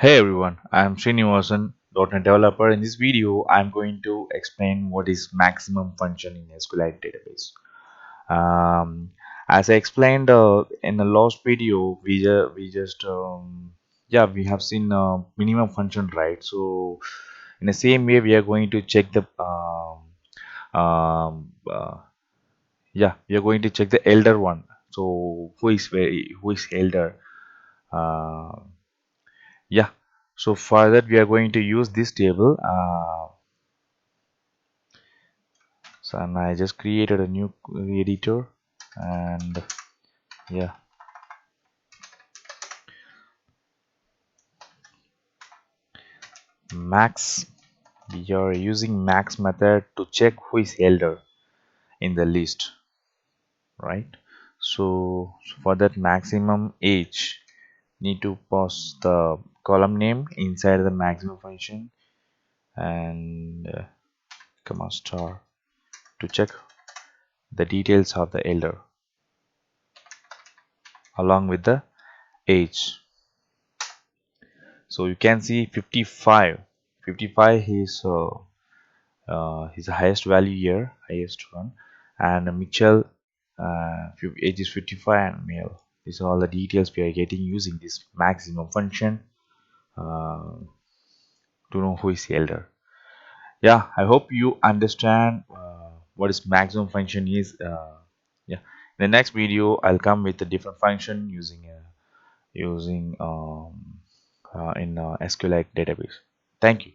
Hey everyone, I am Srinivasan, .NET developer. In this video, I am going to explain what is maximum function in SQLite database. As I explained in the last video, we have seen minimum function, right? So in the same way, we are going to check the um, uh, we are going to check the elder one. So who is elder? Uh, yeah, so for that we are going to use this table. And I just created a new editor, and yeah, max, we are using max method to check who is elder in the list, right? So for that maximum age, need to pass the column name inside the maximum function, and comma star to check the details of the elder along with the age. So you can see 55. 55 is his highest value here, highest one, and Mitchell age is 55 and male. These are all the details we are getting using this maximum function uh, to know who is the elder. Yeah, I hope you understand what is maximum function is. Yeah, in the next video I'll come with a different function using in SQLite database. Thank you.